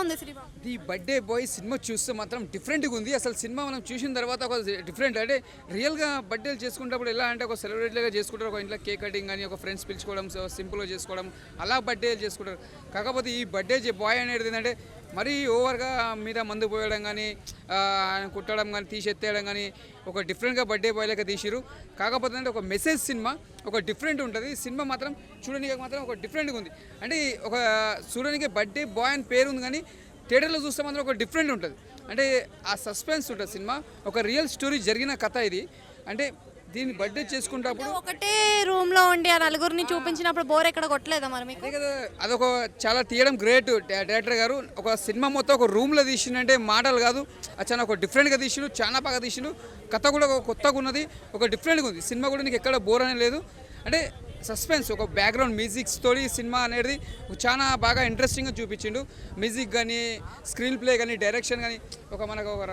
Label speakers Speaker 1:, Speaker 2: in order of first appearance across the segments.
Speaker 1: ఉంది cinema?
Speaker 2: The birthday boy cinema చూస్తే మాత్రం డిఫరెంట్గా ఉంది. అసలు సినిమా మనం చూసిన తర్వాత ఒక డిఫరెంట్ అంటే రియల్గా బర్త్డేలు చేసుకున్నప్పుడు ఎలా అంటే ఒక సెలబ్రేట్గా చేసుకుంటారు. ఒక ఇంట్లో కేక్ కటింగ్ కానీ ఒక ఫ్రెండ్స్ పిలుచుకోవడం సింపుల్గా చేసుకోవడం అలా బర్త్డేలు చేసుకుంటారు. కాకపోతే ఈ బర్త్డే బాయ్ అనేది ఏంటంటే మరీ ఓవర్గా మీద మందు పోయడం కానీ కుట్టడం కానీ తీసెత్తేయడం కానీ ఒక డిఫరెంట్గా బర్త్డే బాయ్ లెక్క తీసిరు. కాకపోతే అంటే ఒక మెసేజ్ సినిమా ఒక డిఫరెంట్ ఉంటుంది. సినిమా మాత్రం చూడడానికి మాత్రం ఒక డిఫరెంట్గా ఉంది. అంటే ఒక చూడడానికి బర్త్డే బాయ్ అని పేరు ఉంది కానీ థియేటర్లో చూస్తే మాత్రం ఒక డిఫరెంట్ ఉంటుంది. అంటే ఆ సస్పెన్స్ ఉంటుంది సినిమా. ఒక రియల్ స్టోరీ జరిగిన కథ ఇది. అంటే దీన్ని బర్త్డే చేసుకుంటప్పుడు
Speaker 1: ఒకటే రూమ్ లో ఉండి ఆ నలుగురిని చూపించినప్పుడు బోర్ ఎక్కడ కొట్టలేదా మరి మీకు?
Speaker 2: అదే కదా, అదొక చాలా తీయడం గ్రేట్ డైరెక్టర్ గారు. ఒక సినిమా మొత్తం ఒక రూమ్లో తీసిండంటే మాటలు కాదు, చాలా ఒక డిఫరెంట్గా తీసిండు, చాలా బాగా తీసిండు. కథ కూడా ఒక కొత్తగా ఉన్నది, ఒక డిఫరెంట్గా ఉంది. సినిమా కూడా నీకు ఎక్కడ బోర్ అనేది లేదు. అంటే సస్పెన్స్ ఒక బ్యాక్గ్రౌండ్ మ్యూజిక్స్ తోటి సినిమా అనేది చాలా బాగా ఇంట్రెస్టింగ్గా చూపించిండు. మ్యూజిక్ కానీ స్క్రీన్ ప్లే కానీ డైరెక్షన్ కానీ ఒక మనకు ఒక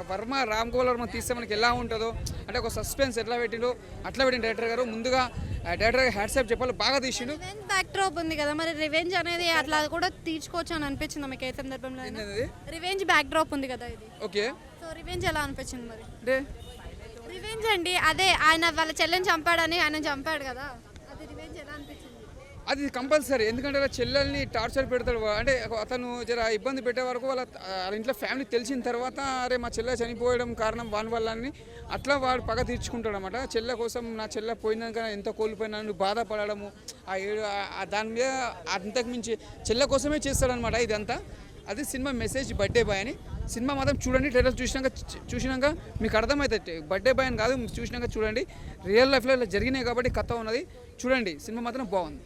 Speaker 2: రామ్ గోపాల్ వర్మ తీస్తే మనకి ఎలా ఉంటుందో అంటే ఒక సస్పెన్స్ ఎట్లా పెట్టిండో అట్లా పెట్టిన డైరెక్టర్ గారు. ముందుగా డైరెక్టర్ హ్యాట్సాప్ చెప్పాలి, బాగా తీసిండు.
Speaker 1: రివెంజ్ బ్యాక్ డ్రాప్ ఉంది కదా, మరి రివెంజ్ అనేది అట్లా కూడా తీర్చుకోవచ్చు అని అనిపించింది మీకు ఏ సందర్భంలో? రివెంజ్ బ్యాక్ డ్రాప్ ఉంది కదా ఇది.
Speaker 2: ఓకే,
Speaker 1: సో రివెంజ్ ఎలా అనిపించింది మరి?
Speaker 2: అంటే
Speaker 1: రివెంజ్ అండి, అదే ఆయన వాళ్ళ చెల్లెని చంపాడని ఆయన చంపాడు కదా, అది రివెంజ్ ఎలా అనిపించింది?
Speaker 2: అది కంపల్సరీ. ఎందుకంటే వాళ్ళ చెల్లెల్ని టార్చర్ పెడతాడు. అంటే అతను జర ఇబ్బంది పెట్టే వరకు వాళ్ళ ఇంట్లో ఫ్యామిలీ తెలిసిన తర్వాత అరే మా చెల్లె చనిపోయడం కారణం వాని వల్ల అని అట్లా వాడు పగ తీర్చుకుంటాడు అనమాట. చెల్లె కోసం నా చెల్లె పోయినాక ఎంత కోల్పోయినా నువ్వు బాధపడము ఆ ఏడు దాని మీద అంతకు మించి చెల్లె కోసమే చేస్తాడనమాట ఇదంతా. అది సినిమా మెసేజ్ బర్త్డే బాయ్ అని. సినిమా మాత్రం చూడండి, ట్రైలర్ చూసినాక మీకు అర్థమవుతుంది. బర్త్డే బాయ్ అని కాదు, చూసినాక చూడండి. రియల్ లైఫ్లో ఇలా జరిగినాయి కాబట్టి కథ ఉన్నది. చూడండి, సినిమా మాత్రం బాగుంది.